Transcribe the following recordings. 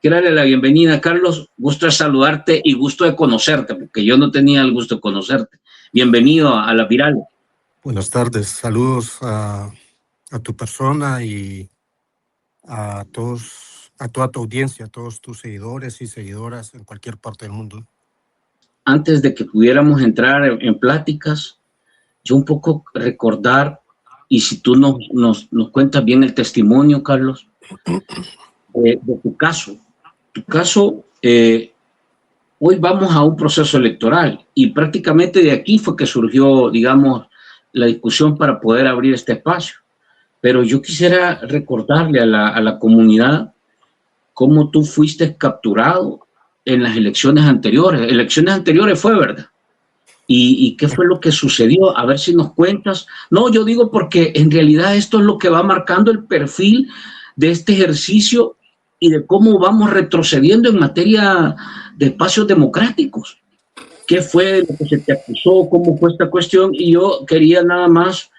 quiero darle la bienvenida, Carlos. Gusto de saludarte y gusto de conocerte, porque yo no tenía el gusto de conocerte. Bienvenido a La Viral. Buenas tardes, saludos a tu persona y a todos, a toda tu audiencia, a todos tus seguidores y seguidoras en cualquier parte del mundo. Antes de que pudiéramos entrar en pláticas, yo un poco recordar, y si tú nos cuentas bien el testimonio, Carlos, de tu caso. Tu caso, hoy vamos a un proceso electoral y prácticamente de aquí fue que surgió, digamos, la discusión para poder abrir este espacio. Pero yo quisiera recordarle a la comunidad cómo tú fuiste capturado en las elecciones anteriores. Elecciones anteriores fue, ¿verdad? ¿Y qué fue lo que sucedió? A ver si nos cuentas. No, yo digo porque en realidad esto es lo que va marcando el perfil de este ejercicio y de cómo vamos retrocediendo en materia de espacios democráticos. ¿Qué fue lo que se te acusó? ¿Cómo fue esta cuestión? Y yo quería nada más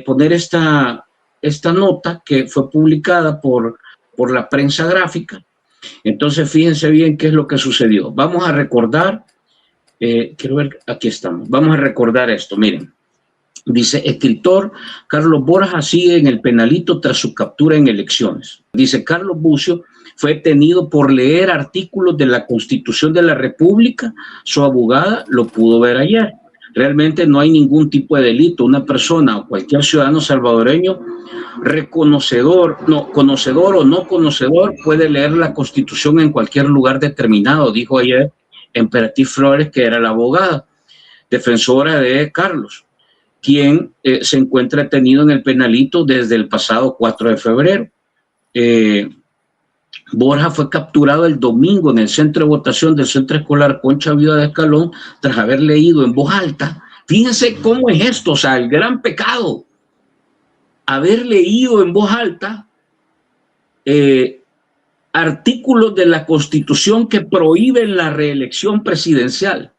poner esta nota que fue publicada por la prensa gráfica. Entonces, fíjense bien qué es lo que sucedió. Vamos a recordar, quiero ver, aquí estamos. Vamos a recordar esto, miren. Dice, escritor Carlos Borja sigue en el penalito tras su captura en elecciones. Dice, Carlos Bucio fue detenido por leer artículos de la Constitución de la República. Su abogada lo pudo ver ayer. Realmente no hay ningún tipo de delito. Una persona o cualquier ciudadano salvadoreño conocedor o no conocedor puede leer la Constitución en cualquier lugar determinado, dijo ayer Emperatriz Flores, que era la abogada defensora de Carlos, quien se encuentra detenido en el penalito desde el pasado 4 de febrero. Borja fue capturado el domingo en el centro de votación del Centro Escolar Concha Viuda de Escalón tras haber leído en voz alta. Fíjense cómo es esto, o sea, el gran pecado. Haber leído en voz alta artículos de la Constitución que prohíben la reelección presidencial.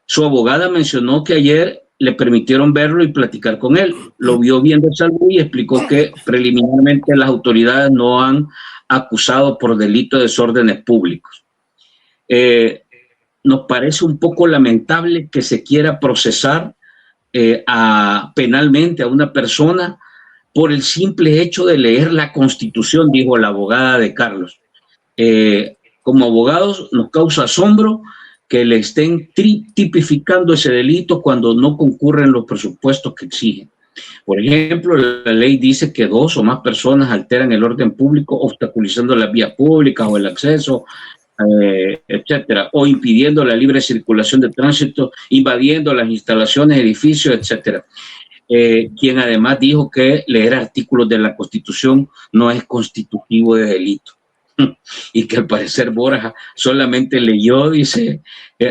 Su abogada mencionó que ayer le permitieron verlo y platicar con él. Lo vio bien de salud y explicó que preliminarmente las autoridades no han acusado por delito de desórdenes públicos. Nos parece un poco lamentable que se quiera procesar penalmente a una persona por el simple hecho de leer la Constitución, dijo la abogada de Carlos. Como abogados nos causa asombro que le estén tipificando ese delito cuando no concurren los presupuestos que exigen. Por ejemplo, la ley dice que 2 o más personas alteran el orden público obstaculizando las vías públicas o el acceso, etcétera, o impidiendo la libre circulación de tránsito, invadiendo las instalaciones, edificios, etcétera. Quien además dijo que leer artículos de la Constitución no es constitutivo de delito. Y que al parecer Borja solamente leyó, dice,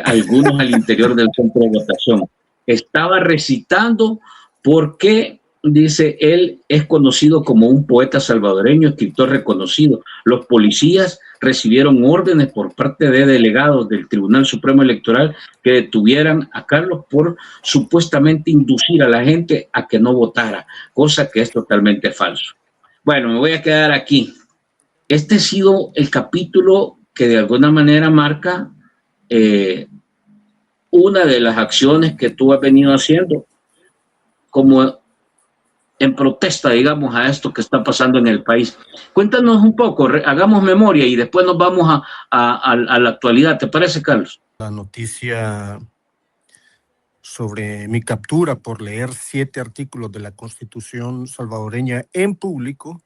algunos al interior del centro de votación. Estaba recitando porque, dice, él es conocido como un poeta salvadoreño, escritor reconocido. Los policías recibieron órdenes por parte de delegados del Tribunal Supremo Electoral que detuvieran a Carlos por supuestamente inducir a la gente a que no votara, cosa que es totalmente falso. Bueno, me voy a quedar aquí. Este ha sido el capítulo que de alguna manera marca una de las acciones que tú has venido haciendo como en protesta, digamos, a esto que está pasando en el país. Cuéntanos un poco, hagamos memoria y después nos vamos a la actualidad. ¿Te parece, Carlos? La noticia sobre mi captura por leer 7 artículos de la Constitución salvadoreña en público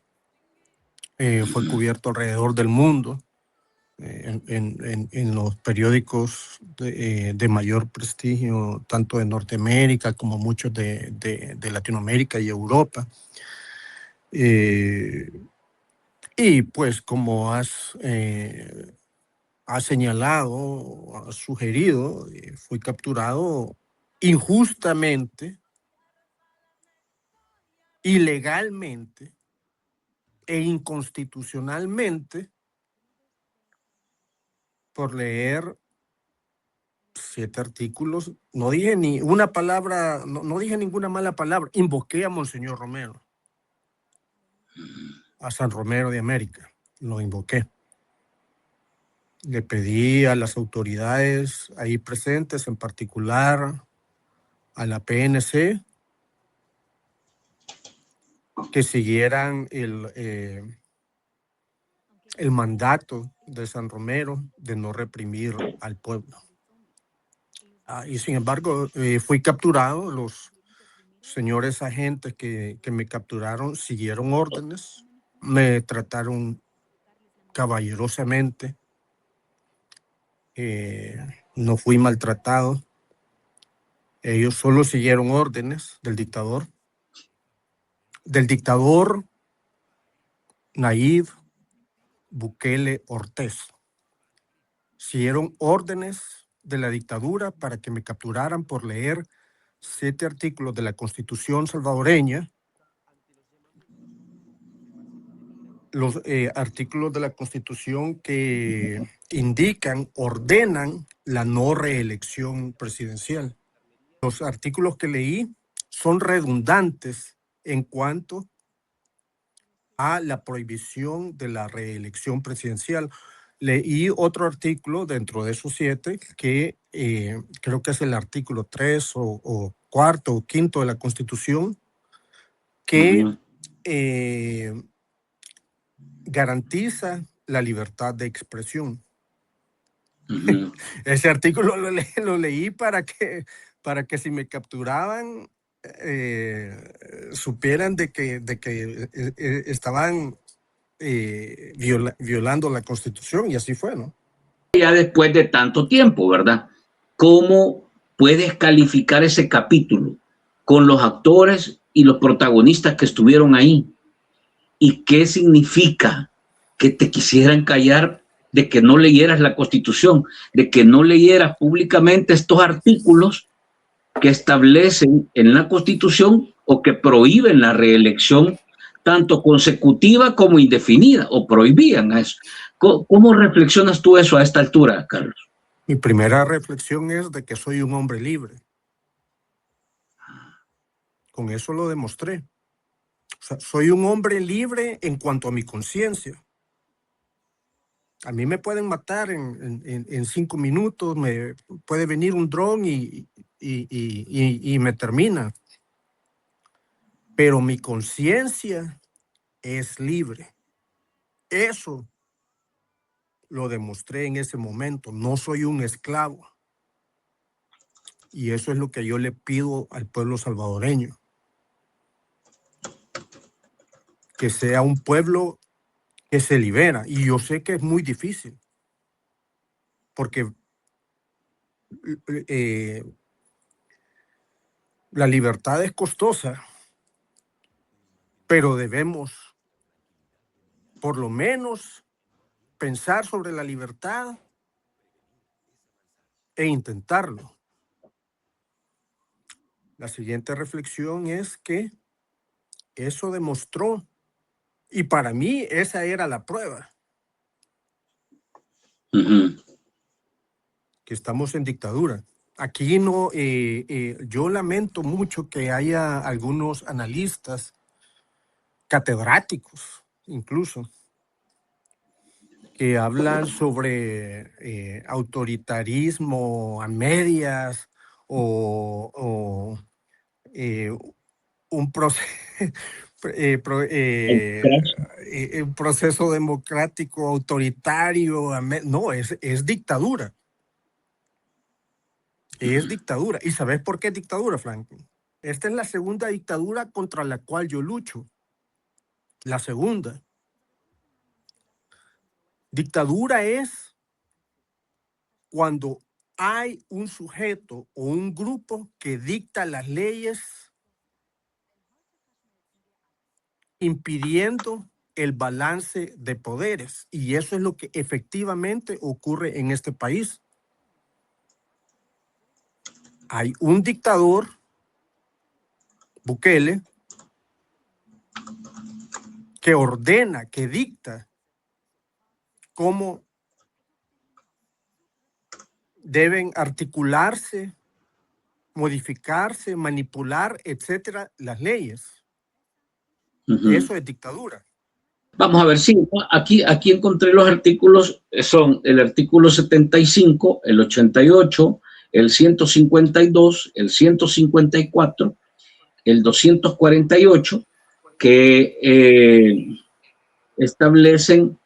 fue cubierto alrededor del mundo, en los periódicos de mayor prestigio, tanto de Norteamérica como muchos de Latinoamérica y Europa. Y pues como has señalado, has sugerido, fui capturado injustamente, ilegalmente e inconstitucionalmente por leer 7 artículos. No dije ni una palabra, no dije ninguna mala palabra. Invoqué a Monseñor Romero, a San Romero de América, lo invoqué. le pedí a las autoridades ahí presentes, en particular a la PNC, que siguieran el mandato de San Romero de no reprimir al pueblo. Y sin embargo, fui capturado. Los señores agentes que me capturaron siguieron órdenes, me trataron caballerosamente, no fui maltratado. Ellos solo siguieron órdenes del dictador Nayib Bukele Ortiz. Siguieron órdenes de la dictadura para que me capturaran por leer 7 artículos de la Constitución salvadoreña. Los artículos de la Constitución que ordenan la no reelección presidencial. Los artículos que leí son redundantes en cuanto a la prohibición de la reelección presidencial. Leí otro artículo dentro de esos 7 que creo que es el artículo 3 o cuarto o quinto de la Constitución, que garantiza la libertad de expresión. Ese artículo lo leí para que si me capturaban supieran de que estaban violando la Constitución, y así fue, ¿no? Ya después de tanto tiempo, ¿verdad? ¿Cómo puedes calificar ese capítulo con los actores y los protagonistas que estuvieron ahí? ¿Y qué significa que te quisieran callar, de que no leyeras la Constitución, de que no leyeras públicamente estos artículos que establecen en la Constitución o que prohíben la reelección tanto consecutiva como indefinida, o prohibían eso? ¿Cómo reflexionas tú eso a esta altura, Carlos? Mi primera reflexión es de que soy un hombre libre. Con eso lo demostré. O sea, soy un hombre libre en cuanto a mi conciencia. A mí me pueden matar en 5 minutos, me puede venir un dron y me termina. Pero mi conciencia es libre. Eso lo demostré en ese momento. No soy un esclavo. Y eso es lo que yo le pido al pueblo salvadoreño. Que sea un pueblo que se libera. Y yo sé que es muy difícil. Porque la libertad es costosa. Pero debemos, por lo menos, pensar sobre la libertad e intentarlo. La siguiente reflexión es que eso demostró, y para mí esa era la prueba, que estamos en dictadura. Aquí no, yo lamento mucho que haya algunos analistas, catedráticos incluso, que hablan sobre autoritarismo a medias o un proceso democrático autoritario. No, es dictadura. Es dictadura. ¿Y sabes por qué es dictadura, Franklin? Esta es la segunda dictadura contra la cual yo lucho. La segunda. Dictadura es cuando hay un sujeto o un grupo que dicta las leyes impidiendo el balance de poderes. Y eso es lo que efectivamente ocurre en este país. Hay un dictador, Bukele, que ordena, que dicta cómo deben articularse, modificarse, manipular, etcétera, las leyes. Eso es dictadura. Vamos a ver, sí, aquí encontré los artículos, son el artículo 75, el 88, el 152, el 154, el 248, que establecen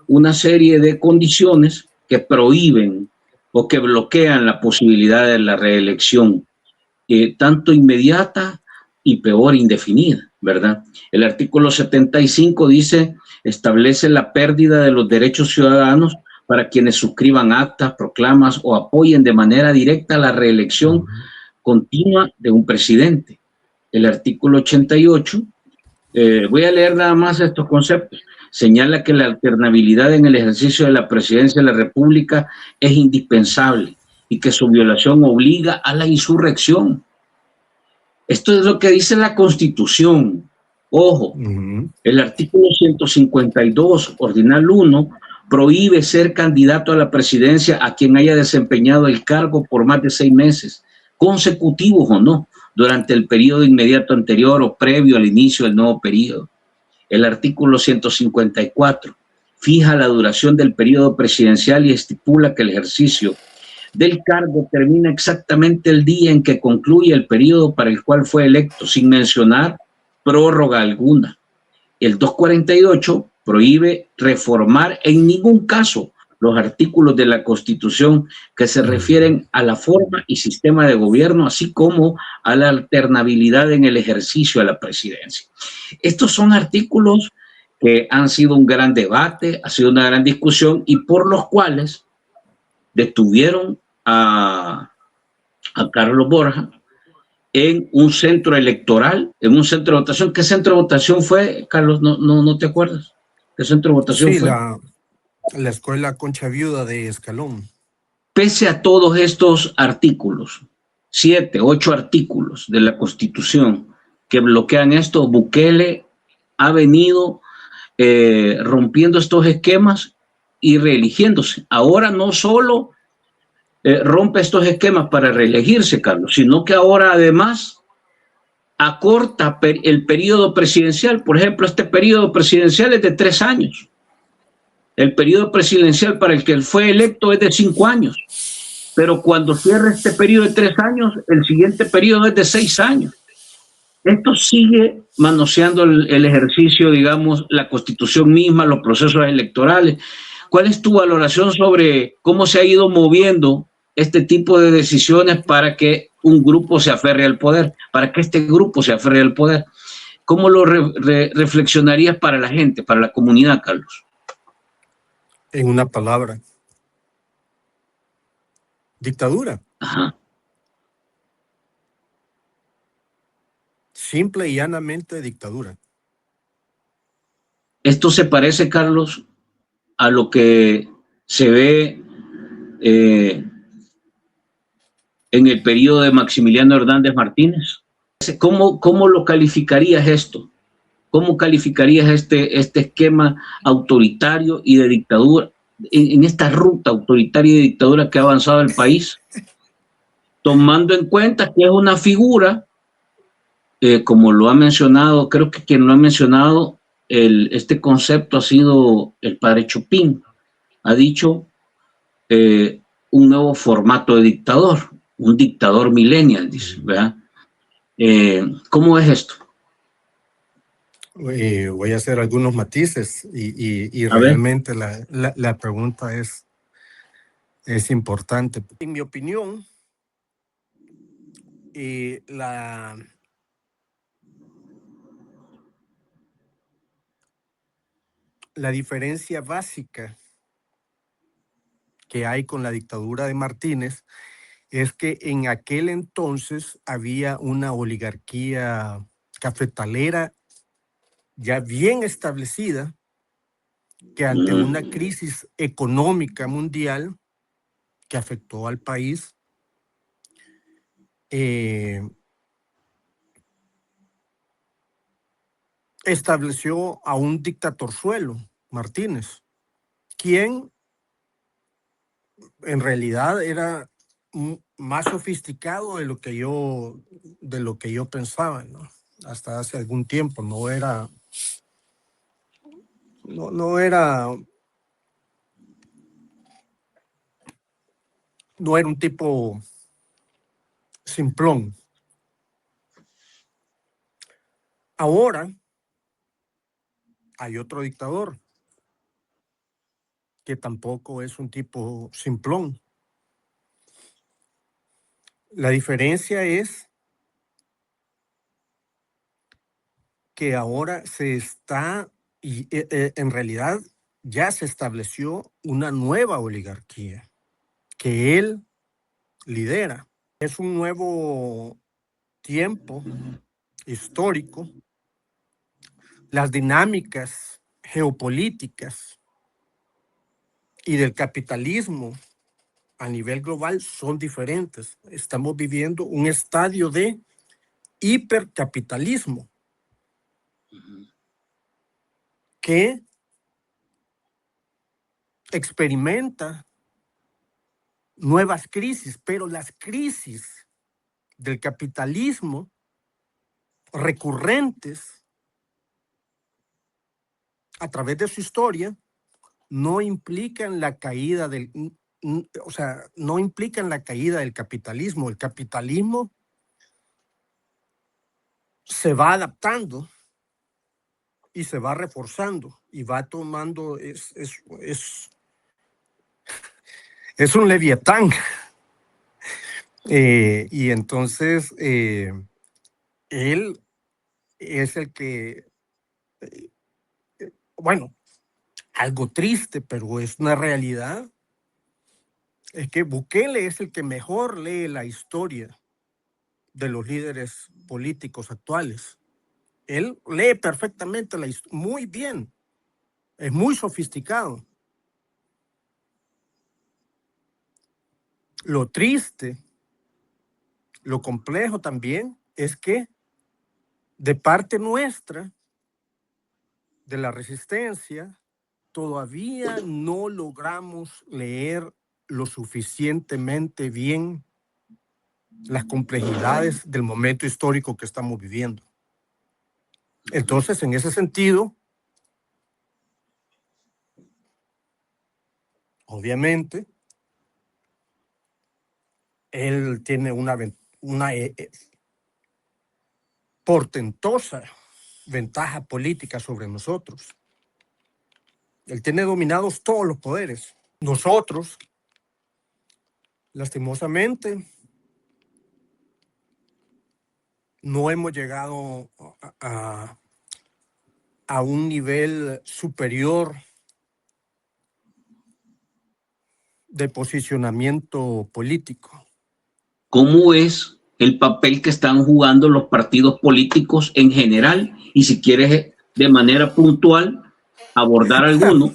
una serie de condiciones que prohíben o que bloquean la posibilidad de la reelección, tanto inmediata y peor indefinida, ¿verdad? El artículo 75 dice, establece la pérdida de los derechos ciudadanos para quienes suscriban actas, proclamas o apoyen de manera directa la reelección continua de un presidente. El artículo 88, voy a leer nada más estos conceptos. Señala que la alternabilidad en el ejercicio de la presidencia de la República es indispensable y que su violación obliga a la insurrección. Esto es lo que dice la Constitución. Ojo, el artículo 152, ordinal 1, prohíbe ser candidato a la presidencia a quien haya desempeñado el cargo por más de 6 meses, consecutivos o no, durante el periodo inmediato anterior o previo al inicio del nuevo periodo. El artículo 154 fija la duración del periodo presidencial y estipula que el ejercicio del cargo termina exactamente el día en que concluye el periodo para el cual fue electo, sin mencionar prórroga alguna. El 248 prohíbe reformar en ningún caso los artículos de la Constitución que se refieren a la forma y sistema de gobierno, así como a la alternabilidad en el ejercicio de la presidencia. Estos son artículos que han sido un gran debate, ha sido una gran discusión y por los cuales detuvieron a Carlos Borja en un centro electoral, en un centro de votación. ¿Qué centro de votación fue, Carlos? No te acuerdas. ¿Qué centro de votación fue? La escuela Concha Viuda de Escalón. Pese a todos estos artículos, 7, 8 artículos de la Constitución que bloquean esto, Bukele ha venido rompiendo estos esquemas y reeligiéndose. Ahora no solo rompe estos esquemas para reelegirse, Carlos, sino que ahora además acorta el periodo presidencial. Por ejemplo, este periodo presidencial es de 3 años. El periodo presidencial para el que él fue electo es de 5 años. Pero cuando cierra este periodo de 3 años, el siguiente periodo es de 6 años. Esto sigue manoseando el ejercicio, digamos, la Constitución misma, los procesos electorales. ¿Cuál es tu valoración sobre cómo se ha ido moviendo este tipo de decisiones para que un grupo se aferre al poder, para que este grupo se aferre al poder? ¿Cómo lo reflexionarías para la gente, para la comunidad, Carlos? En una palabra: dictadura. Ajá. Simple y llanamente dictadura. Esto se parece, Carlos, a lo que se ve en el periodo de Maximiliano Hernández Martínez. ¿Cómo lo calificarías esto? ¿Cómo calificarías este esquema autoritario y de dictadura, en esta ruta autoritaria y de dictadura que ha avanzado el país? Tomando en cuenta que es una figura, como lo ha mencionado, creo que quien lo ha mencionado, este concepto ha sido el padre Chopin. Ha dicho un nuevo formato de dictador, un dictador millennial, dice, ¿verdad? ¿Cómo es esto? Voy a hacer algunos matices y realmente la pregunta es importante. En mi opinión, la diferencia básica que hay con la dictadura de Martínez es que en aquel entonces había una oligarquía cafetalera ya bien establecida, que ante una crisis económica mundial que afectó al país, estableció a un dictatorzuelo, Martínez, quien en realidad era más sofisticado de lo que yo pensaba, ¿no? Hasta hace algún tiempo no era no era un tipo simplón. Ahora hay otro dictador que tampoco es un tipo simplón. La diferencia es que ahora se está, y en realidad ya se estableció una nueva oligarquía que él lidera. Es un nuevo tiempo histórico. Las dinámicas geopolíticas y del capitalismo a nivel global son diferentes. Estamos viviendo un estadio de hipercapitalismo que experimenta nuevas crisis, pero las crisis del capitalismo recurrentes a través de su historia no implican la caída del, o sea, no implican la caída del capitalismo. El capitalismo se va adaptando y se va reforzando y va tomando, es un leviatán. Y entonces él es el que, bueno, algo triste, pero es una realidad, es que Bukele es el que mejor lee la historia de los líderes políticos actuales. Él lee perfectamente la historia, muy bien, es muy sofisticado. Lo triste, lo complejo también es que de parte nuestra, de la resistencia, todavía no logramos leer lo suficientemente bien las complejidades del momento histórico que estamos viviendo. Entonces, en ese sentido, obviamente, él tiene una portentosa ventaja política sobre nosotros. Él tiene dominados todos los poderes. Nosotros, lastimosamente, no hemos llegado a un nivel superior de posicionamiento político. ¿Cómo es el papel que están jugando los partidos políticos en general? Y si quieres de manera puntual abordar alguno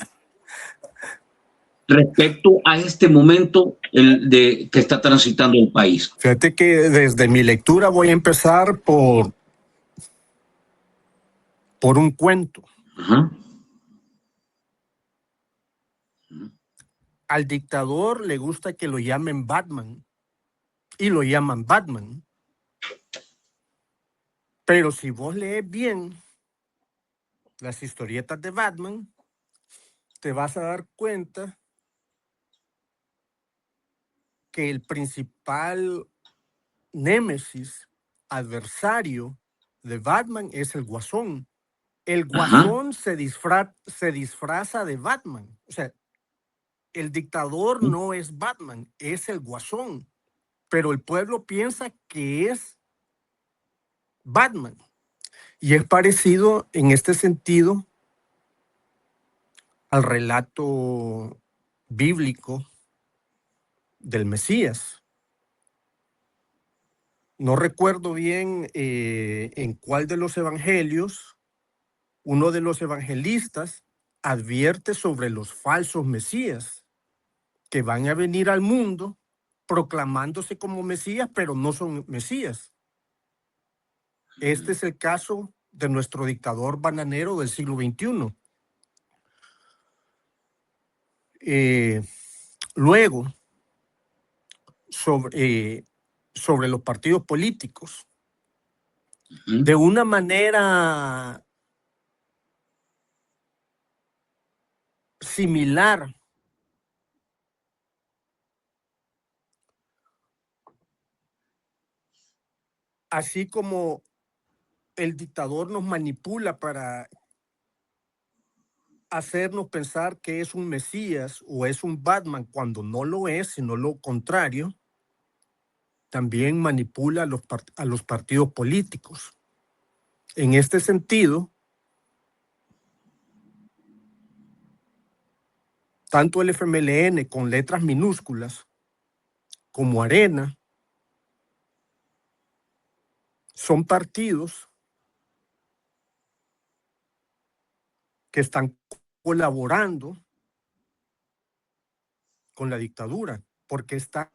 respecto a este momento que está transitando el país. Fíjate que desde mi lectura voy a empezar por un cuento. Ajá. Al dictador le gusta que lo llamen Batman y lo llaman Batman. Pero si vos lees bien las historietas de Batman, te vas a dar cuenta que el principal némesis, adversario de Batman es el Guasón. El Guasón se disfraza de Batman. O sea, el dictador no es Batman, es el Guasón. Pero el pueblo piensa que es Batman. Y es parecido en este sentido al relato bíblico del Mesías. No recuerdo bien en cuál de los evangelios uno de los evangelistas advierte sobre los falsos mesías que van a venir al mundo proclamándose como mesías, pero no son mesías. Este es el caso de nuestro dictador bananero del siglo XXI. Luego, sobre los partidos políticos, de una manera similar así como el dictador nos manipula para hacernos pensar que es un Mesías o es un Batman cuando no lo es, sino lo contrario, también manipula a los partidos políticos. En este sentido, tanto el FMLN con letras minúsculas como Arena son partidos que están colaborando con la dictadura porque están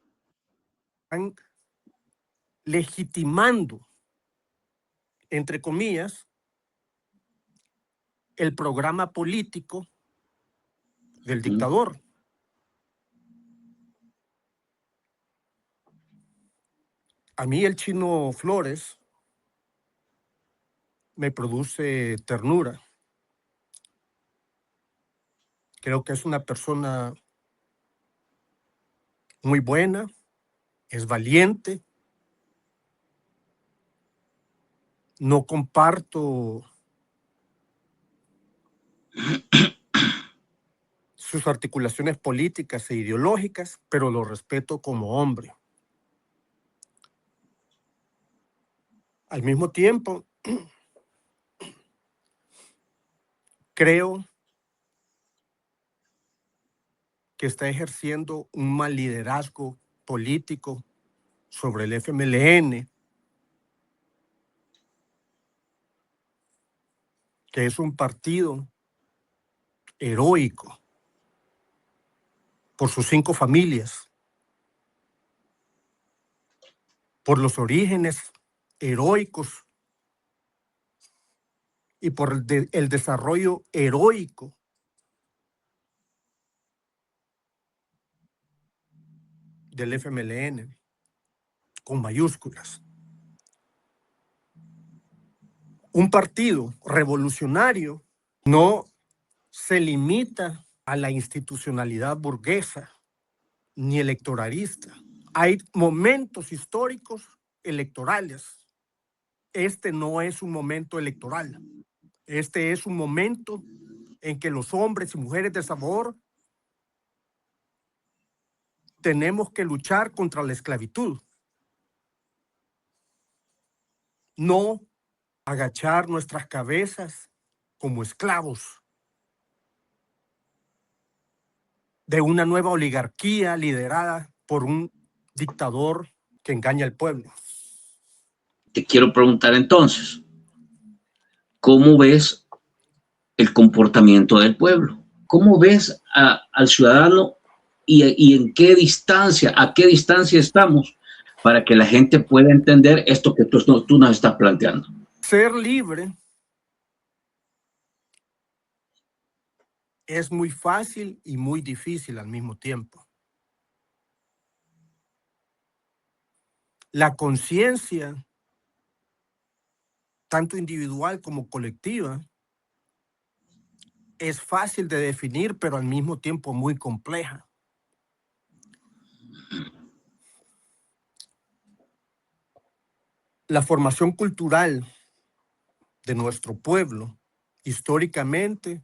legitimando, entre comillas, el programa político del dictador. A mí el Chino Flores me produce ternura. Creo que es una persona muy buena, es valiente. No comparto sus articulaciones políticas e ideológicas, pero lo respeto como hombre. Al mismo tiempo, creo que está ejerciendo un mal liderazgo político sobre el FMLN, que es un partido heroico por sus 5 familias, por los orígenes heroicos y por el desarrollo heroico del FMLN, con mayúsculas. Un partido revolucionario no se limita a la institucionalidad burguesa ni electoralista. Hay momentos históricos electorales. Este no es un momento electoral. Este es un momento en que los hombres y mujeres de sabor tenemos que luchar contra la esclavitud. No agachar nuestras cabezas como esclavos de una nueva oligarquía liderada por un dictador que engaña al pueblo. Te quiero preguntar entonces, ¿cómo ves el comportamiento del pueblo? ¿Cómo ves al ciudadano y en qué distancia, a qué distancia estamos para que la gente pueda entender esto que tú nos estás planteando? Ser libre es muy fácil y muy difícil al mismo tiempo. La conciencia, tanto individual como colectiva, es fácil de definir, pero al mismo tiempo muy compleja. La formación cultural de nuestro pueblo, históricamente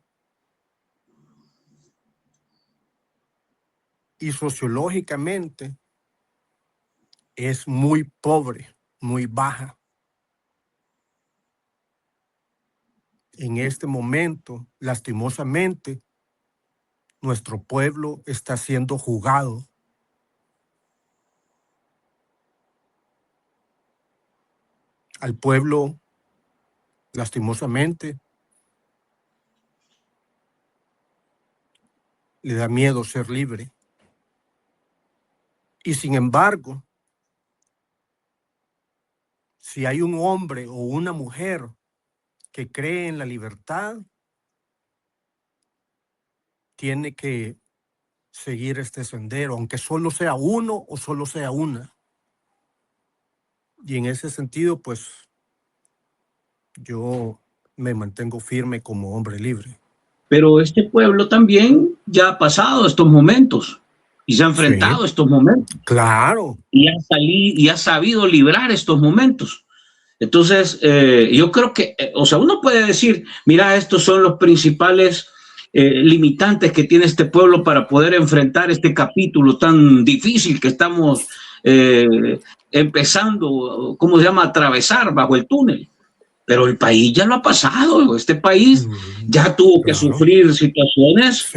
y sociológicamente, es muy pobre, muy baja. En este momento, lastimosamente, nuestro pueblo está siendo jugado. Al pueblo, lastimosamente, le da miedo ser libre. Y sin embargo, si hay un hombre o una mujer que cree en la libertad, tiene que seguir este sendero, aunque solo sea uno o solo sea una. Y en ese sentido, pues, yo me mantengo firme como hombre libre. pero este pueblo también ya ha pasado estos momentos y se ha enfrentado a estos momentos. Claro. Y ha sabido librar estos momentos. Entonces, yo creo que, o sea, uno puede decir, mira, estos son los principales limitantes que tiene este pueblo para poder enfrentar este capítulo tan difícil que estamos empezando, ¿cómo se llama?, a atravesar bajo el túnel. Pero el país ya lo ha pasado, este país ya tuvo que sufrir situaciones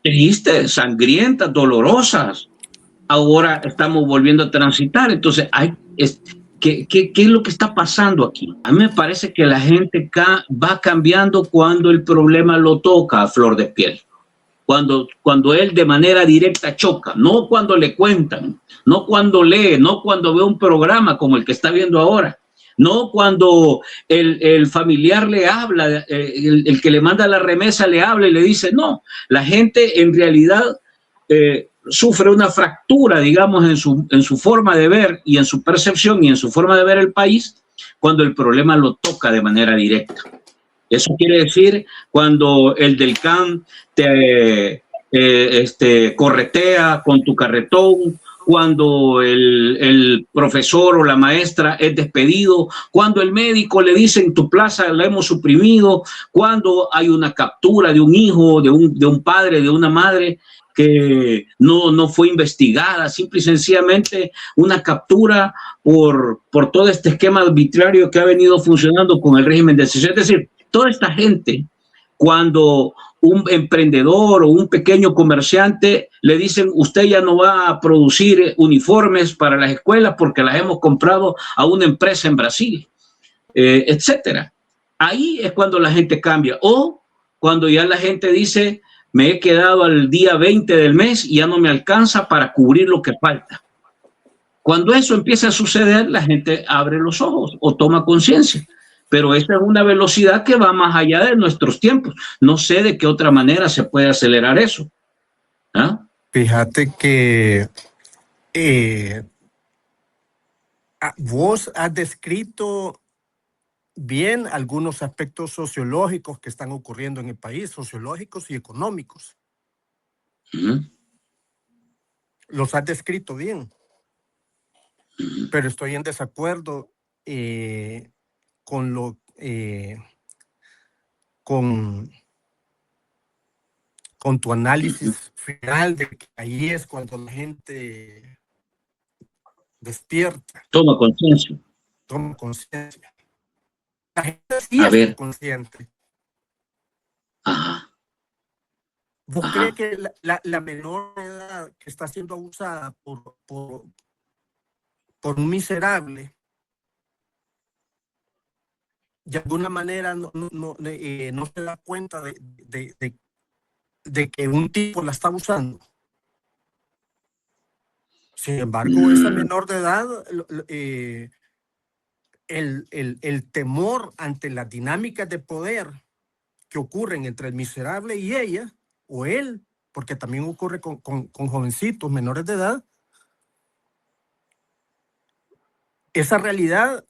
tristes, sangrientas, dolorosas. Ahora estamos volviendo a transitar, entonces ¿qué es lo que está pasando aquí? A mí me parece que la gente va cambiando cuando el problema lo toca a flor de piel. Cuando él de manera directa choca, no cuando le cuentan, no cuando lee, no cuando ve un programa como el que está viendo ahora, no cuando el familiar le habla, el que le manda la remesa le habla y le dice, no, la gente en realidad sufre una fractura, digamos, en su forma de ver y en su percepción y en su forma de ver el país cuando el problema lo toca de manera directa. Eso quiere decir cuando el del CAN te corretea con tu carretón, cuando el profesor o la maestra es despedido, cuando el médico le dice en tu plaza la hemos suprimido, cuando hay una captura de un hijo, de un padre, de una madre que no fue investigada, simple y sencillamente una captura por todo este esquema arbitrario que ha venido funcionando con el régimen de excepción. Es decir, toda esta gente, cuando un emprendedor o un pequeño comerciante le dicen, usted ya no va a producir uniformes para las escuelas porque las hemos comprado a una empresa en Brasil, etcétera. Ahí es cuando la gente cambia. O cuando ya la gente dice, me he quedado al día 20 del mes y ya no me alcanza para cubrir lo que falta. Cuando eso empieza a suceder, la gente abre los ojos o toma conciencia. Pero esa es una velocidad que va más allá de nuestros tiempos. No sé de qué otra manera se puede acelerar eso. ¿Ah? Fíjate que vos has descrito bien algunos aspectos sociológicos que están ocurriendo en el país, sociológicos y económicos. Los has descrito bien, pero estoy en desacuerdo con lo con tu análisis final de que ahí es cuando la gente despierta. Toma conciencia. Toma conciencia. La gente sí es consciente. Ajá. ¿Vos crees que la menor edad que está siendo abusada por un miserable, de alguna manera no se da cuenta de que un tipo la está abusando? Sin embargo, esa menor de edad, el temor ante las dinámicas de poder que ocurren entre el miserable y ella, o él, porque también ocurre con jovencitos menores de edad, esa realidad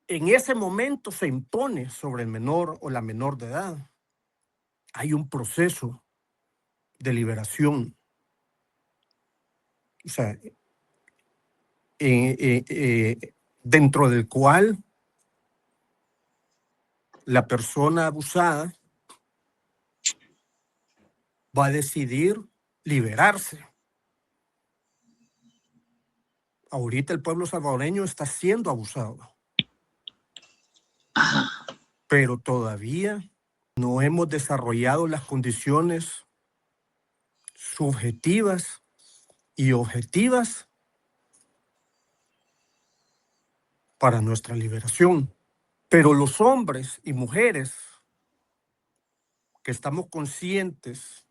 en ese momento se impone sobre el menor o la menor de edad. Hay un proceso de liberación. O sea, dentro del cual la persona abusada va a decidir liberarse. Ahorita el pueblo salvadoreño está siendo abusado, pero todavía no hemos desarrollado las condiciones subjetivas y objetivas para nuestra liberación. Pero los hombres y mujeres que estamos conscientes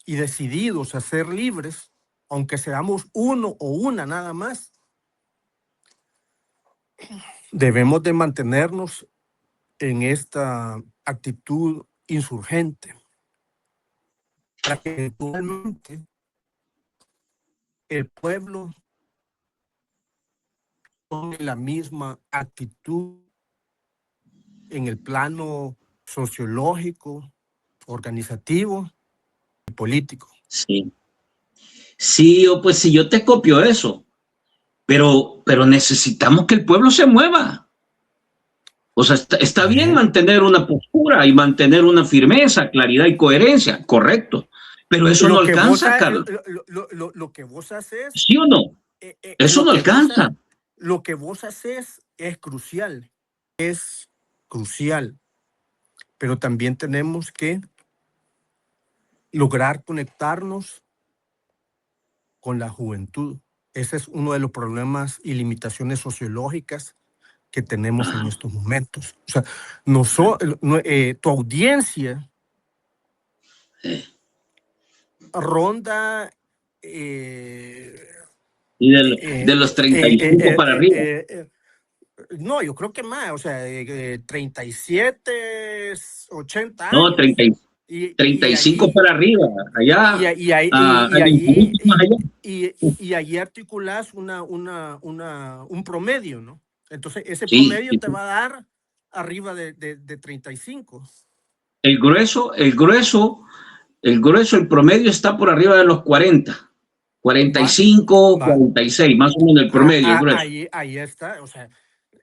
y decididos a ser libres, aunque seamos uno o una nada más, debemos de mantenernos en esta actitud insurgente para que eventualmente el pueblo tome la misma actitud en el plano sociológico, organizativo y político. Sí. Sí, pues sí, yo te copio eso, pero necesitamos que el pueblo se mueva. O sea, está bien mantener una postura y mantener una firmeza, claridad y coherencia, correcto. Pero eso no alcanza, Carlos. Lo que vos haces, ¿Sí o no? Eso no alcanza. Lo que vos haces es crucial, pero también tenemos que lograr conectarnos con la juventud. Ese es uno de los problemas y limitaciones sociológicas que tenemos en estos momentos. O sea, tu audiencia ronda y de los 35 para arriba. No, yo creo que más, o sea, 37, 80 No, años. 35 para arriba, allá. Y ahí articulas un promedio, ¿no? Entonces, ese Sí, promedio te va a dar arriba de 35. El grueso, el promedio está por arriba de los 40. 45, 46, más o menos el promedio, el grueso. Ahí está, o sea,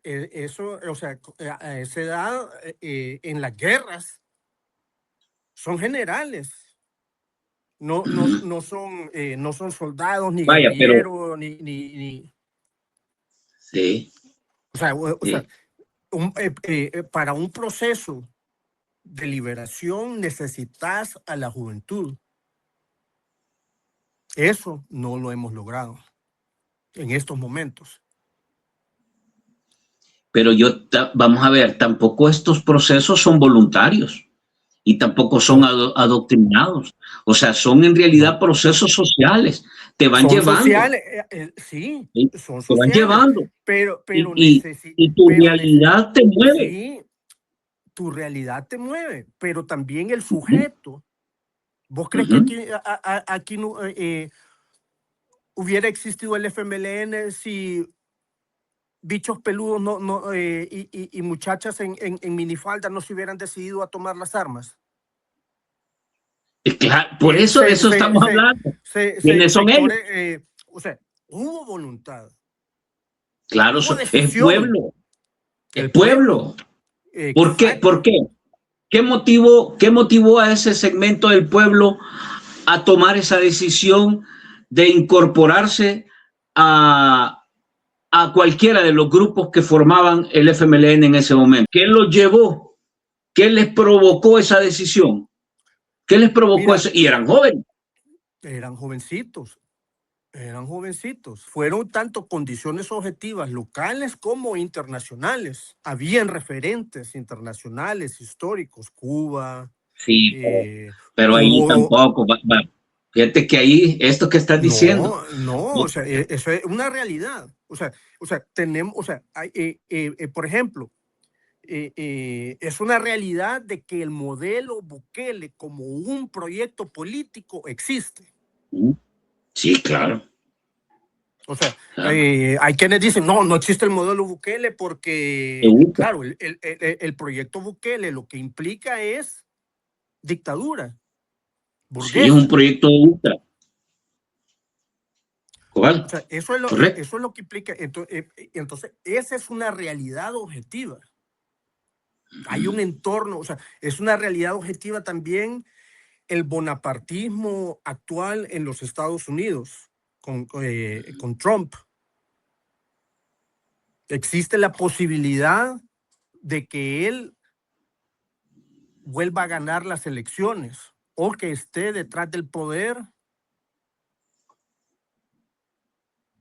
eso, o sea, a esa edad, en las guerras, son generales. No son soldados, ni guerrilleros, ni... Sí. O sea, para un proceso de liberación necesitas a la juventud. Eso no lo hemos logrado en estos momentos. Pero vamos a ver, tampoco estos procesos son voluntarios y tampoco son adoctrinados. O sea, son en realidad procesos sociales. Te van llevando. Sociales, sí, son sociales. Te van llevando. Pero y tu realidad te mueve. Sí, tu realidad te mueve, pero también el sujeto. ¿Vos crees que aquí no, hubiera existido el FMLN si bichos peludos y muchachas en minifalda no se hubieran decidido a tomar las armas? Claro, por eso estamos hablando. ¿Quiénes son ellos? O sea, hubo voluntad. Claro, es pueblo. El pueblo. ¿Por qué? ¿Qué motivó a ese segmento del pueblo a tomar esa decisión de incorporarse a cualquiera de los grupos que formaban el FMLN en ese momento? ¿Qué los llevó? ¿Qué les provocó esa decisión? ¿Qué les provocó eso? Y eran jóvenes. Eran jovencitos. Fueron tanto condiciones objetivas locales como internacionales. Habían referentes internacionales, históricos, Cuba. Sí, pero ahí tampoco. Fíjate que ahí, esto que estás diciendo. No, o sea, eso es una realidad. O sea, tenemos, o sea, por ejemplo, es una realidad de que el modelo Bukele como un proyecto político existe. Sí, claro. O sea, hay quienes dicen, no existe el modelo Bukele porque, claro, el proyecto Bukele lo que implica es dictadura burguesa. Sí, es un proyecto de ultra. ¿Cuál? O sea, eso es lo que implica. Entonces, esa es una realidad objetiva. Hay un entorno, o sea, es una realidad objetiva también el bonapartismo actual en los Estados Unidos con Trump. Existe la posibilidad de que él vuelva a ganar las elecciones o que esté detrás del poder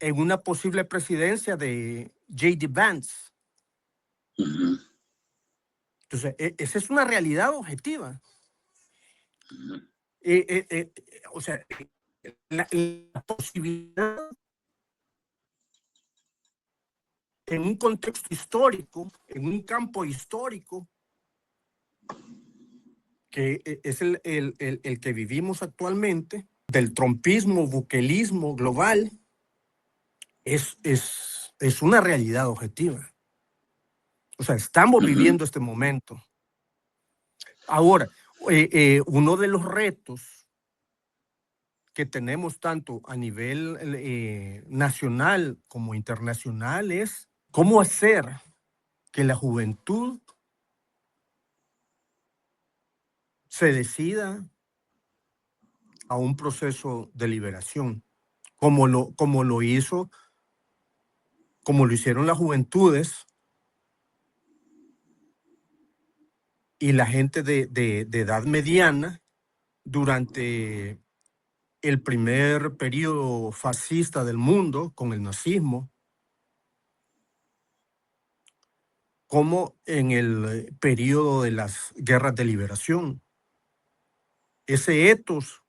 en una posible presidencia de J.D. Vance. Entonces, esa es una realidad objetiva. O sea, la posibilidad en un contexto histórico, en un campo histórico, que es el que vivimos actualmente, del trumpismo, bukelismo global, es una realidad objetiva. O sea, estamos viviendo este momento. Ahora, uno de los retos que tenemos tanto a nivel nacional como internacional es cómo hacer que la juventud se decida a un proceso de liberación, como lo hicieron las juventudes y la gente de edad mediana durante el primer periodo fascista del mundo con el nazismo, como en el periodo de las guerras de liberación. Ese etos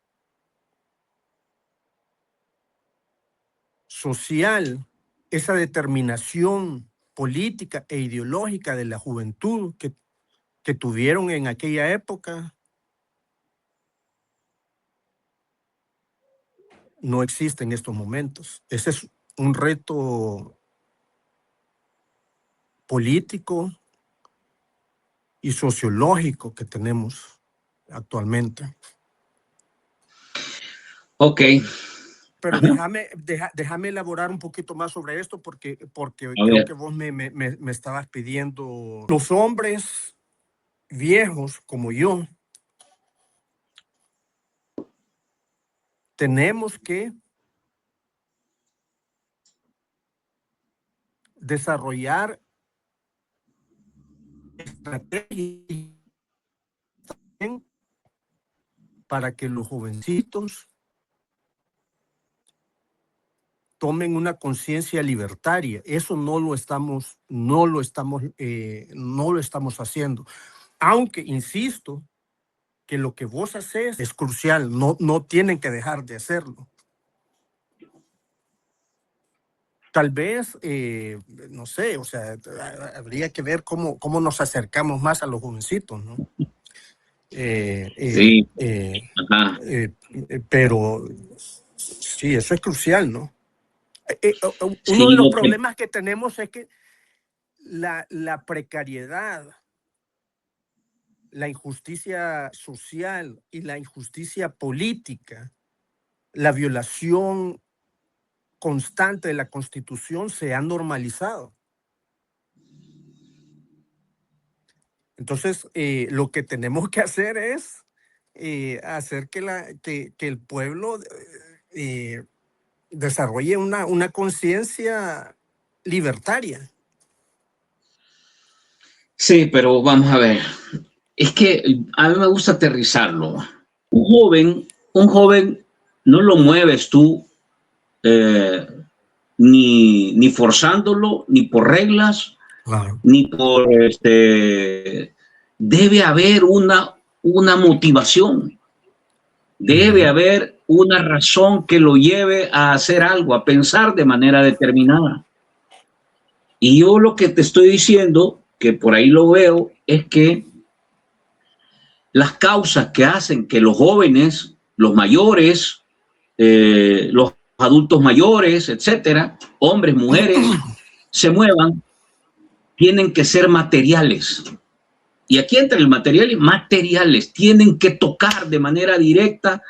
social, esa determinación política e ideológica de la juventud que tuvieron en aquella época, no existe en estos momentos. Ese es un reto político y sociológico que tenemos actualmente. Ok. Pero déjame elaborar un poquito más sobre esto porque A creo ver. que vos me estabas pidiendo. Los hombres viejos como yo tenemos que desarrollar estrategias para que los jovencitos tomen una conciencia libertaria. Eso no lo estamos haciendo. Aunque, insisto, que lo que vos haces es crucial. No tienen que dejar de hacerlo. Tal vez, no sé, o sea, habría que ver cómo nos acercamos más a los jovencitos, ¿no? Sí. Ajá. Pero sí, eso es crucial, ¿no? Uno Sí, de los lo que, problemas que tenemos es que la precariedad, la injusticia social y la injusticia política, la violación constante de la Constitución se han normalizado. Entonces, lo que tenemos que hacer es hacer que el pueblo desarrolle una conciencia libertaria. sí, pero vamos a ver. Es que a mí me gusta aterrizarlo. Un joven no lo mueves tú eh, ni forzándolo, ni por reglas, Claro. ni por debe haber una motivación, debe haber una razón que lo lleve a hacer algo, a pensar de manera determinada. Y yo lo que te estoy diciendo, que por ahí lo veo, es que las causas que hacen que los jóvenes, los mayores, los adultos mayores, etcétera, hombres, mujeres, se muevan, tienen que ser materiales. Y aquí entra el material, materiales, tienen que tocar de manera directa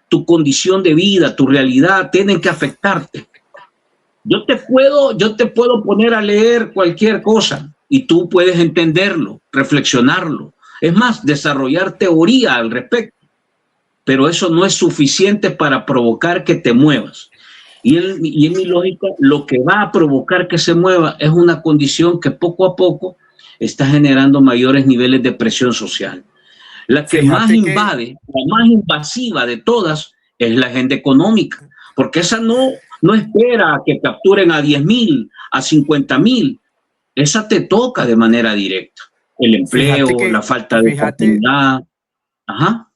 tu condición de vida, tu realidad, tienen que afectarte. Yo te puedo poner a leer cualquier cosa y tú puedes entenderlo, reflexionarlo. Es más, desarrollar teoría al respecto. Pero eso no es suficiente para provocar que te muevas. Y en mi lógica, lo que va a provocar que se mueva es una condición que poco a poco está generando mayores niveles de presión social. La que más Fíjate que, invade, la más invasiva de todas, es la agenda económica, porque esa no espera a que capturen a 10,000, a 50,000, esa te toca de manera directa. El fíjate empleo, la que, falta de fíjate, oportunidad. Ajá.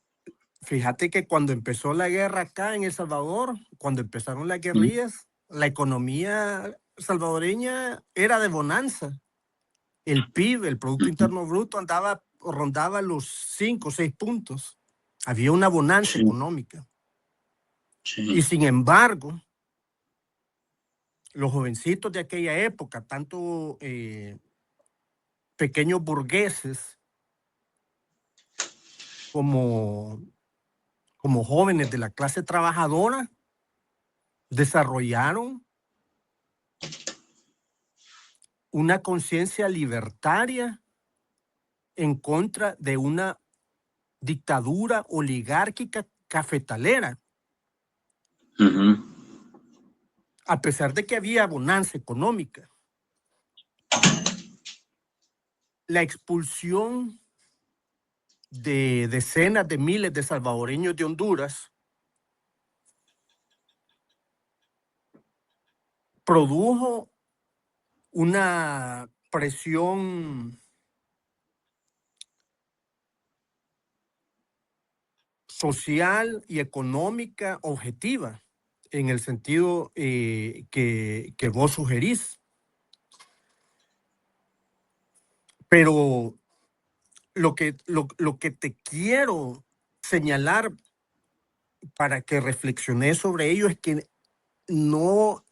fíjate que cuando empezó la guerra acá en El Salvador, cuando empezaron las guerrillas, la economía salvadoreña era de bonanza. El PIB, el Producto Interno Bruto, rondaba los 5 o 6 puntos. Había una bonanza Sí, económica. Y sí. sin embargo, los jovencitos de aquella época, tanto pequeños burgueses como jóvenes de la clase trabajadora desarrollaron una conciencia libertaria en contra de una dictadura oligárquica cafetalera. A pesar de que había bonanza económica. La expulsión de decenas de miles de salvadoreños de Honduras produjo una presión social y económica objetiva, en el sentido que vos sugerís. Pero lo que te quiero señalar para que reflexiones sobre ello es que no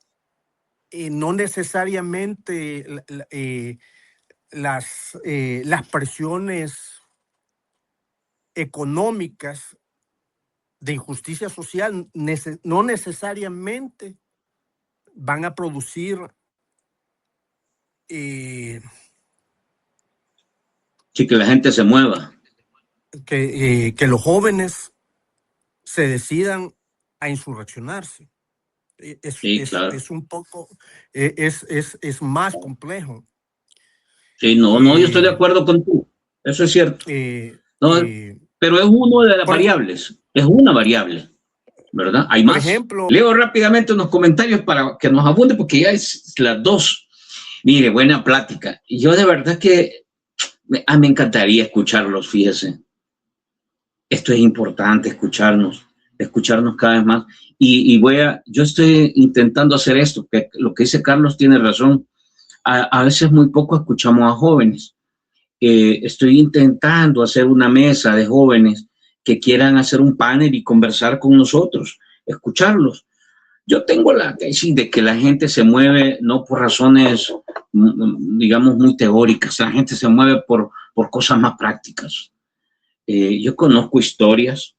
necesariamente las presiones económicas de injusticia social no necesariamente van a producir sí, que la gente se mueva, que los jóvenes se decidan a insurreccionarse. claro. Es un poco, es más complejo. Sí, no, yo estoy de acuerdo contigo, eso es cierto. Pero es una de las variables, es una variable, ¿verdad? Hay más. Por ejemplo, leo rápidamente unos comentarios para que nos abunde, porque ya es las 2. Mire, buena plática. Yo de verdad que me encantaría escucharlos, fíjese. Esto es importante, escucharnos cada vez más. Y yo estoy intentando hacer esto, que lo que dice Carlos tiene razón. A veces muy poco escuchamos a jóvenes. Estoy intentando hacer una mesa de jóvenes que quieran hacer un panel y conversar con nosotros, escucharlos. Yo tengo la tesis de que la gente se mueve no por razones, digamos, muy teóricas, la gente se mueve por cosas más prácticas. Yo conozco historias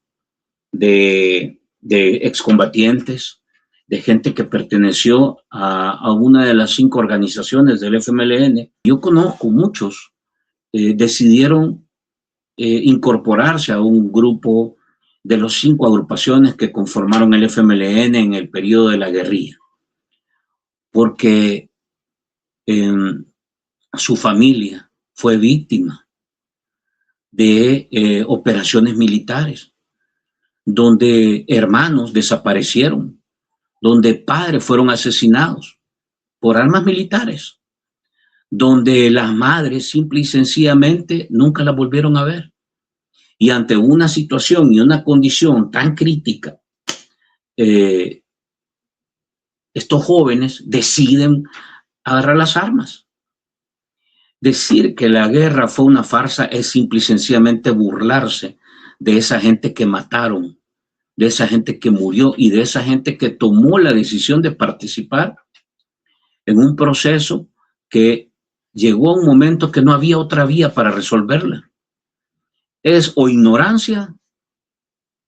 de excombatientes, de gente que perteneció a una de las 5 organizaciones del FMLN. Yo conozco muchos, decidieron incorporarse a un grupo de las 5 agrupaciones que conformaron el FMLN en el periodo de la guerrilla, porque su familia fue víctima de operaciones militares, donde hermanos desaparecieron, donde padres fueron asesinados por armas militares, donde las madres simple y sencillamente nunca las volvieron a ver. Y ante una situación y una condición tan crítica, estos jóvenes deciden agarrar las armas. Decir que la guerra fue una farsa es simple y sencillamente burlarse de esa gente que mataron, de esa gente que murió y de esa gente que tomó la decisión de participar en un proceso que llegó a un momento que no había otra vía para resolverla. Es o ignorancia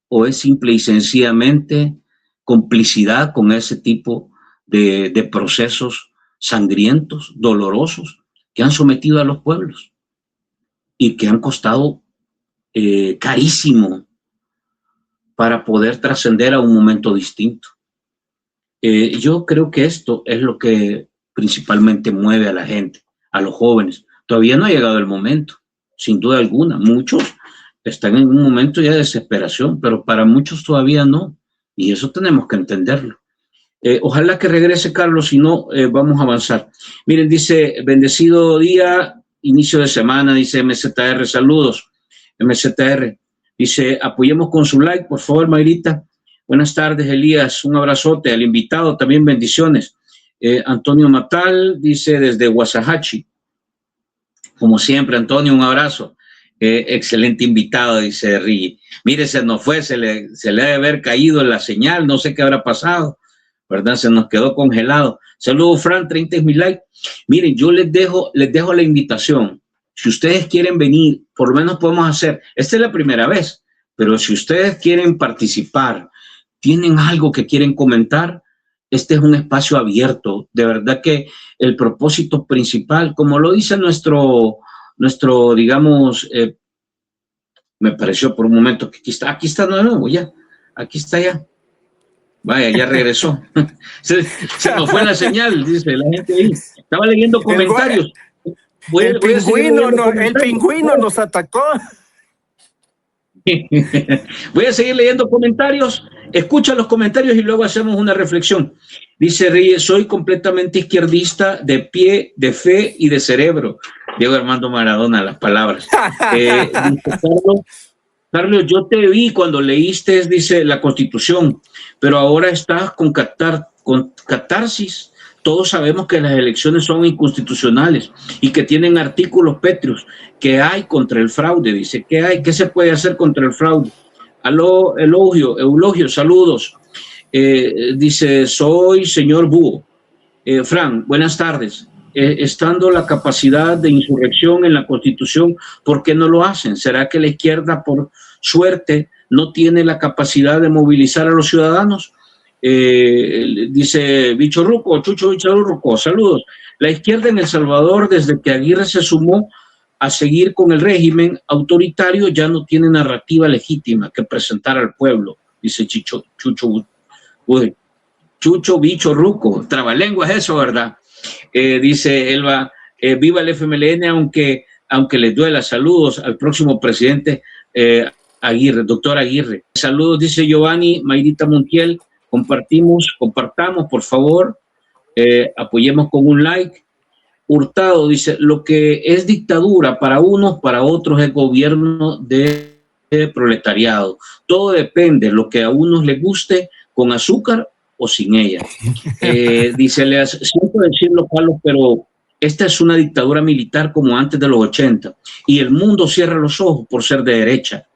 o es simple y sencillamente complicidad con ese tipo de procesos sangrientos, dolorosos, que han sometido a los pueblos y que han costado carísimo para poder trascender a un momento distinto. Yo creo que esto es lo que principalmente mueve a la gente, a los jóvenes. Todavía no ha llegado el momento, sin duda alguna. Muchos están en un momento ya de desesperación, pero para muchos todavía no, y eso tenemos que entenderlo. Ojalá que regrese Carlos, si no, vamos a avanzar. Miren, dice, bendecido día, inicio de semana, dice MZR, saludos, MZR. Dice, apoyemos con su like, por favor, Mayrita. Buenas tardes, Elías, un abrazote al invitado, también bendiciones. Antonio Matal, dice, desde Guasajachi. Como siempre, Antonio, un abrazo. Excelente invitado, dice Rigi. Mire, se nos fue, se le ha de haber caído la señal, no sé qué habrá pasado, ¿verdad? Se nos quedó congelado. Saludos, Fran, 30 es mi like. Miren, yo les dejo la invitación. Si ustedes quieren venir, por lo menos podemos hacer, esta es la primera vez, pero si ustedes quieren participar, tienen algo que quieren comentar, este es un espacio abierto. De verdad que el propósito principal, como lo dice nuestro digamos, me pareció por un momento que aquí está de nuevo, ya, aquí está ya. Vaya, ya regresó. Se nos fue la señal, dice la gente ahí. Estaba leyendo comentarios. Voy a seguir leyendo comentarios. El pingüino nos atacó. Voy a seguir leyendo comentarios. Escucha los comentarios y luego hacemos una reflexión. Dice Reyes, soy completamente izquierdista, de pie, de fe y de cerebro. Diego Armando Maradona, las palabras. Dice Carlos, yo te vi cuando leíste, dice, la Constitución, pero ahora estás con catarsis. Todos sabemos que las elecciones son inconstitucionales y que tienen artículos pétreos. ¿Qué hay contra el fraude? Dice, ¿qué hay? ¿Qué se puede hacer contra el fraude? Aló, Eulogio, saludos. Dice, soy señor Búho. Fran, buenas tardes. Estando la capacidad de insurrección en la Constitución, ¿por qué no lo hacen? ¿Será que la izquierda, por suerte, no tiene la capacidad de movilizar a los ciudadanos? Dice Chucho Bichorruco, saludos. La izquierda en El Salvador, desde que Aguirre se sumó a seguir con el régimen autoritario, ya no tiene narrativa legítima que presentar al pueblo, dice Chucho Bichorruco. Trabalenguas eso, ¿verdad? Dice Elba, viva el FMLN, aunque les duela. Saludos al próximo presidente Aguirre, doctor Aguirre. Saludos, dice Giovanni Mayrita Montiel. Compartamos, por favor. Apoyemos con un like. Hurtado dice, lo que es dictadura para unos, para otros es gobierno de proletariado. Todo depende, lo que a unos les guste, con azúcar o sin ella. Dice, siento decirlo, Carlos, pero esta es una dictadura militar como antes de los 80 y el mundo cierra los ojos por ser de derecha.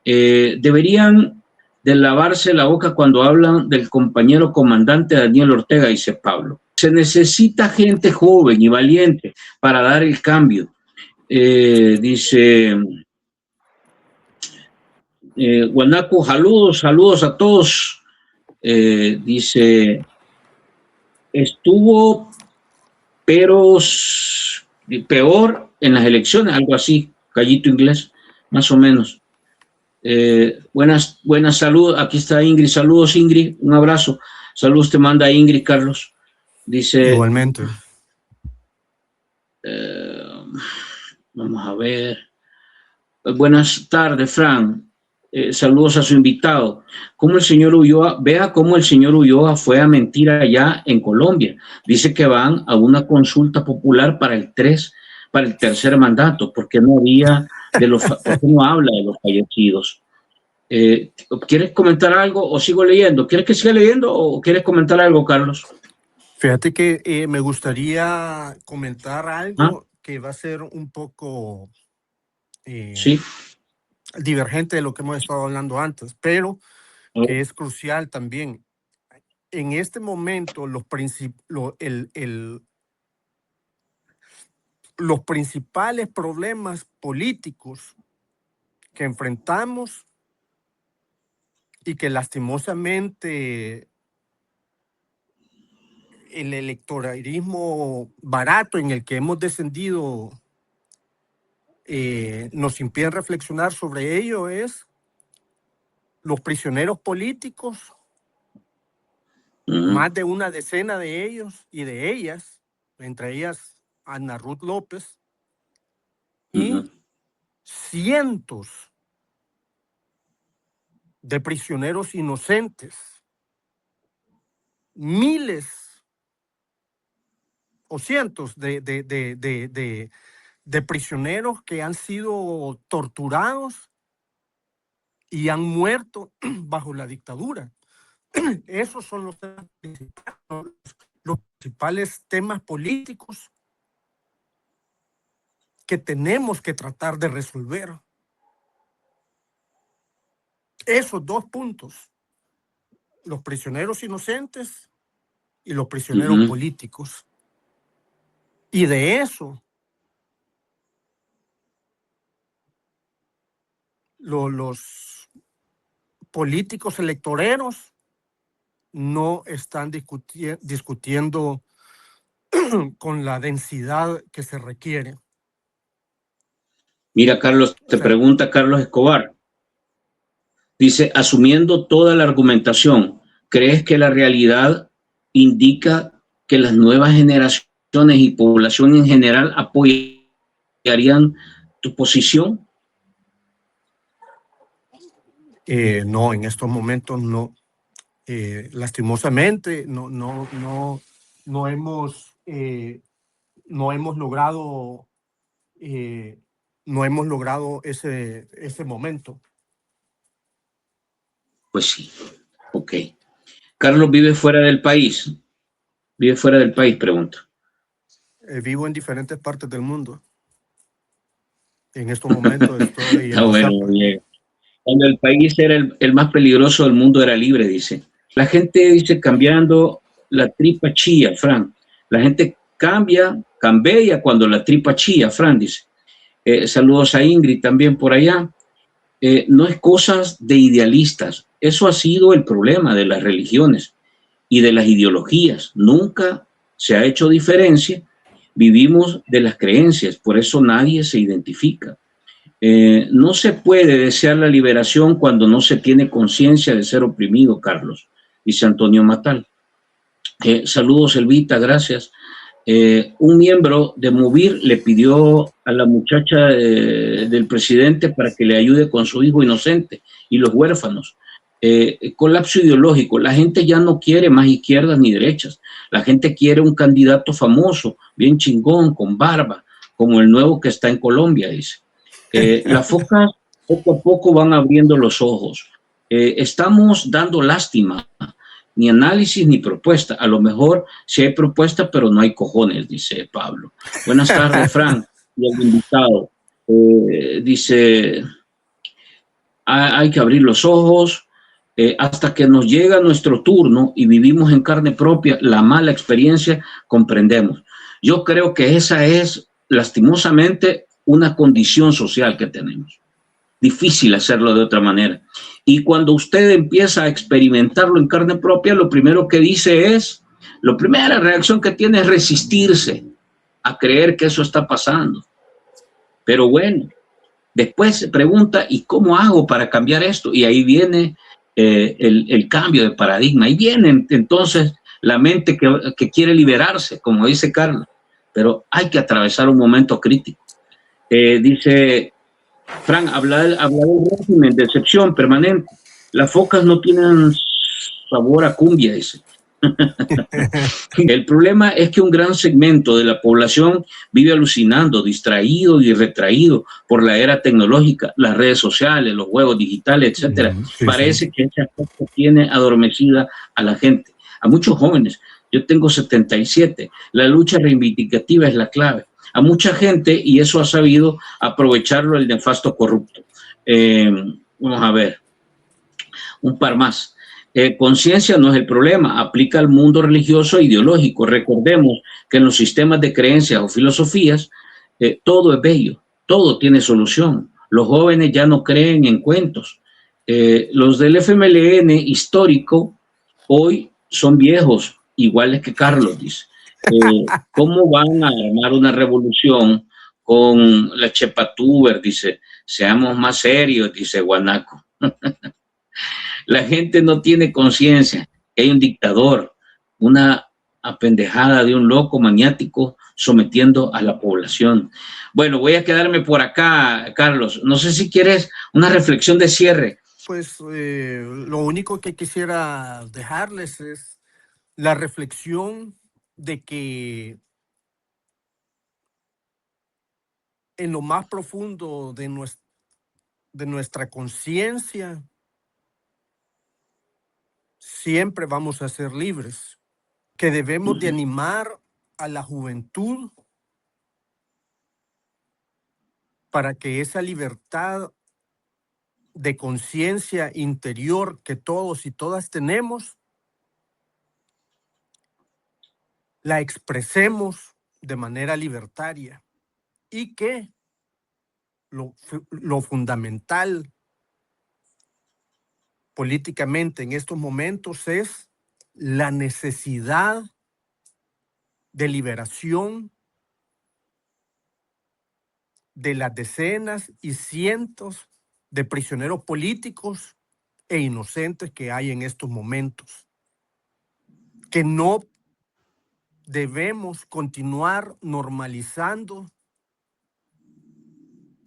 Deberían de lavarse la boca cuando hablan del compañero comandante Daniel Ortega, dice Pablo. Se necesita gente joven y valiente para dar el cambio. Dice Guanaco, saludos a todos. Dice, estuvo peor en las elecciones, algo así, Gallito Inglés, más o menos. Buenas saludos, aquí está Ingrid, saludos Ingrid, un abrazo, saludos te manda Ingrid, Carlos. Dice, igualmente. Vamos a ver. Buenas tardes, Fran. Saludos a su invitado. Cómo el señor Ulloa, vea cómo el señor Ulloa fue a mentir allá en Colombia. Dice que van a una consulta popular para el tercer mandato, porque no había porque no habla de los fallecidos. ¿Quieres comentar algo o sigo leyendo? ¿Quieres que siga leyendo o quieres comentar algo, Carlos? Fíjate que me gustaría comentar algo que va a ser un poco sí, divergente de lo que hemos estado hablando antes, pero que es crucial también. En este momento, los principales problemas políticos que enfrentamos y que lastimosamente el electoralismo barato en el que hemos descendido nos impide reflexionar sobre ello es los prisioneros políticos, más de una decena de ellos y de ellas, entre ellas Ana Ruth López, y cientos de prisioneros inocentes, miles o cientos de prisioneros que han sido torturados y han muerto bajo la dictadura. Esos son los principales temas políticos que tenemos que tratar de resolver. Esos dos puntos, los prisioneros inocentes y los prisioneros políticos. Y de eso los políticos electoreros no están discutiendo con la densidad que se requiere. Mira, Carlos, te pregunta Carlos Escobar. Dice, asumiendo toda la argumentación, ¿crees que la realidad indica que las nuevas generaciones y población en general apoyarían tu posición? No, en estos momentos no. Lastimosamente no hemos logrado ese momento. Pues sí, ok. Carlos vive fuera del país. ¿Vive fuera del país? Pregunta. Vivo en diferentes partes del mundo. En estos momentos estoy en bueno, bien. Cuando el país era el más peligroso del mundo, era libre, dice. La gente dice cambiando la tripa chía, Fran. La gente cambia cuando la tripa chía, Fran, dice. Saludos a Ingrid también por allá. No es cosas de idealistas. Eso ha sido el problema de las religiones y de las ideologías. Nunca se ha hecho diferencia. Vivimos de las creencias, por eso nadie se identifica. No se puede desear la liberación cuando no se tiene conciencia de ser oprimido, Carlos, dice Antonio Matal. Saludos, Elvita, gracias. Un miembro de Movir le pidió a la muchacha del presidente para que le ayude con su hijo inocente y los huérfanos. Colapso ideológico. La gente ya no quiere más izquierdas ni derechas. La gente quiere un candidato famoso, bien chingón, con barba, como el nuevo que está en Colombia, dice. Las focas poco a poco van abriendo los ojos. Estamos dando lástima, ni análisis ni propuesta. A lo mejor sí hay propuesta, pero no hay cojones, dice Pablo. Buenas tardes, Frank, y el invitado. Dice, hay que abrir los ojos hasta que nos llega nuestro turno y vivimos en carne propia la mala experiencia, comprendemos. Yo creo que esa es, lastimosamente, una condición social que tenemos. Difícil hacerlo de otra manera. Y cuando usted empieza a experimentarlo en carne propia, lo primero que dice es, la primera reacción que tiene es resistirse a creer que eso está pasando. Pero bueno, después se pregunta, ¿y cómo hago para cambiar esto? Y ahí viene el cambio de paradigma. Ahí viene entonces la mente que quiere liberarse, como dice Carlos. Pero hay que atravesar un momento crítico. Dice Frank, habla del régimen de excepción permanente. Las focas no tienen sabor a cumbia, dice. El problema es que un gran segmento de la población vive alucinando, distraído y retraído por la era tecnológica, las redes sociales, los juegos digitales, etcétera. Sí, parece que ese aspecto tiene adormecida a la gente, a muchos jóvenes. Yo tengo 77. La lucha reivindicativa es la clave. A mucha gente, y eso ha sabido aprovecharlo el nefasto corrupto. Vamos a ver, un par más. Conciencia no es el problema, aplica al mundo religioso e ideológico. Recordemos que en los sistemas de creencias o filosofías, todo es bello, todo tiene solución. Los jóvenes ya no creen en cuentos. Los del FMLN histórico hoy son viejos, iguales que Carlos, dice. ¿Cómo van a armar una revolución con la Chepatuber? Dice, seamos más serios, dice Guanaco. La gente no tiene conciencia que hay un dictador, una apendejada de un loco maniático sometiendo a la población. Bueno, voy a quedarme por acá, Carlos. No sé si quieres una reflexión de cierre. Pues lo único que quisiera dejarles es la reflexión de que en lo más profundo de nuestra conciencia siempre vamos a ser libres, que debemos de animar a la juventud para que esa libertad de conciencia interior que todos y todas tenemos, la expresemos de manera libertaria y que lo fundamental políticamente en estos momentos es la necesidad de liberación de las decenas y cientos de prisioneros políticos e inocentes que hay en estos momentos. Que no debemos continuar normalizando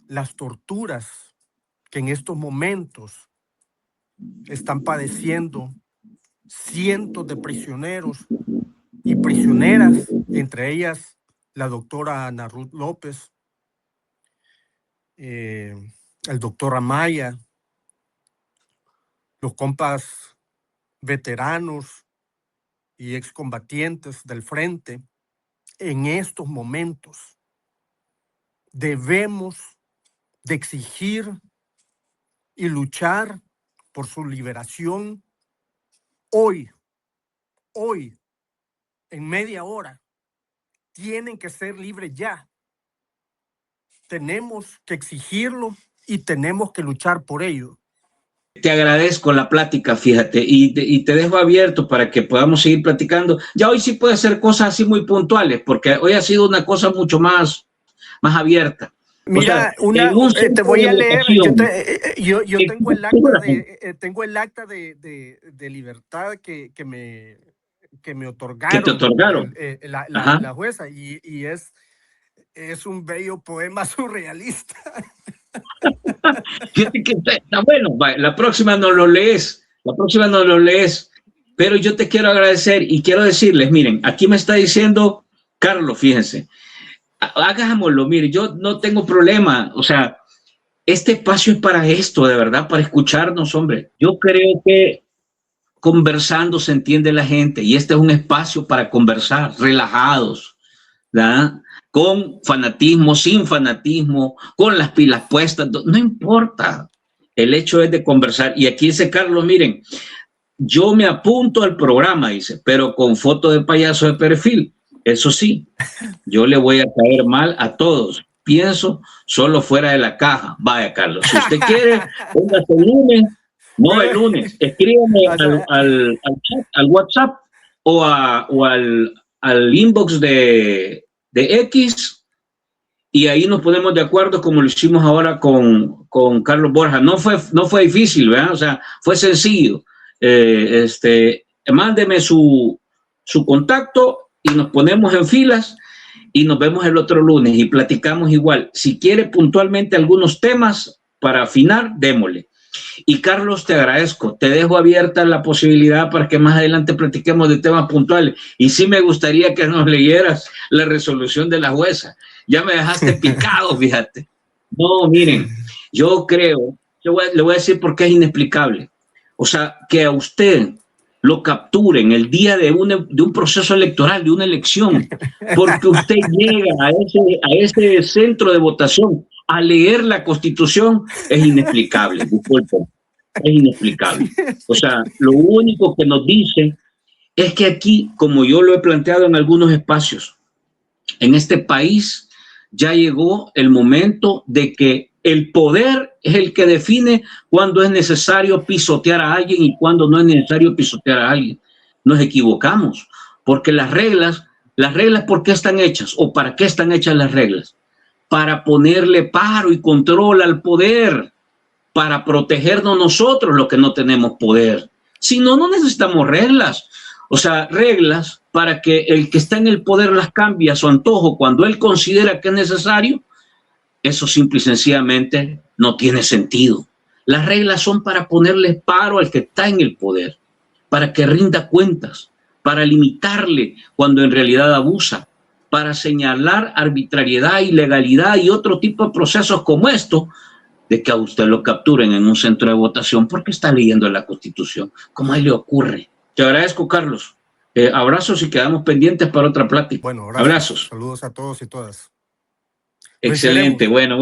las torturas que en estos momentos están padeciendo cientos de prisioneros y prisioneras, entre ellas la doctora Ana Ruth López, el doctor Amaya, los compas veteranos y excombatientes del frente. En estos momentos debemos de exigir y luchar por su liberación hoy, en media hora. Tienen que ser libres ya. Tenemos que exigirlo y tenemos que luchar por ello. Te agradezco la plática, fíjate, y te dejo abierto para que podamos seguir platicando. Ya hoy sí puede ser cosas así muy puntuales, porque hoy ha sido una cosa mucho más abierta. Mira, o sea, te voy a leer. Yo tengo el acta de libertad que me otorgaron, que te otorgaron. La jueza, y es un bello poema surrealista. Fíjate que está bueno, la próxima no lo lees, pero yo te quiero agradecer y quiero decirles, miren, aquí me está diciendo Carlos, fíjense, hagámoslo, mire, yo no tengo problema, o sea, este espacio es para esto, de verdad, para escucharnos, hombre. Yo creo que conversando se entiende la gente y este es un espacio para conversar, relajados, ¿verdad? Con fanatismo, sin fanatismo, con las pilas puestas, no importa. El hecho es de conversar. Y aquí dice Carlos, miren, yo me apunto al programa, dice, pero con foto de payaso de perfil. Eso sí, yo le voy a caer mal a todos. Pienso solo fuera de la caja. Vaya, Carlos, si usted quiere, póngase el lunes, no el lunes, escríbame al WhatsApp o al inbox de X y ahí nos ponemos de acuerdo como lo hicimos ahora con Carlos Borja. No fue difícil, ¿verdad? O sea, fue sencillo. Mándeme su contacto y nos ponemos en filas y nos vemos el otro lunes y platicamos igual. Si quiere puntualmente algunos temas para afinar, démosle. Y Carlos, te agradezco, te dejo abierta la posibilidad para que más adelante platiquemos de temas puntuales. Y sí me gustaría que nos leyeras la resolución de la jueza. Ya me dejaste picado, fíjate. No, miren, yo creo, le voy a decir por qué es inexplicable. O sea, que a usted lo capturen el día de un proceso electoral, de una elección, porque usted llega a ese centro de votación a leer la Constitución, es inexplicable, disculpen, es inexplicable. O sea, lo único que nos dice es que aquí, como yo lo he planteado en algunos espacios, en este país ya llegó el momento de que el poder es el que define cuándo es necesario pisotear a alguien y cuándo no es necesario pisotear a alguien. Nos equivocamos, porque las reglas, ¿por qué están hechas? ¿O para qué están hechas las reglas? Para ponerle paro y control al poder, para protegernos nosotros los que no tenemos poder. Si no, no necesitamos reglas. O sea, reglas para que el que está en el poder las cambie a su antojo cuando él considera que es necesario. Eso simple y sencillamente no tiene sentido. Las reglas son para ponerle paro al que está en el poder, para que rinda cuentas, para limitarle cuando en realidad abusa, para señalar arbitrariedad, ilegalidad y otro tipo de procesos como esto, de que a usted lo capturen en un centro de votación porque está leyendo la Constitución. ¿Cómo a él le ocurre? Te agradezco, Carlos. Abrazos y quedamos pendientes para otra plática. Bueno, abrazos. Saludos a todos y todas. Excelente. Bueno,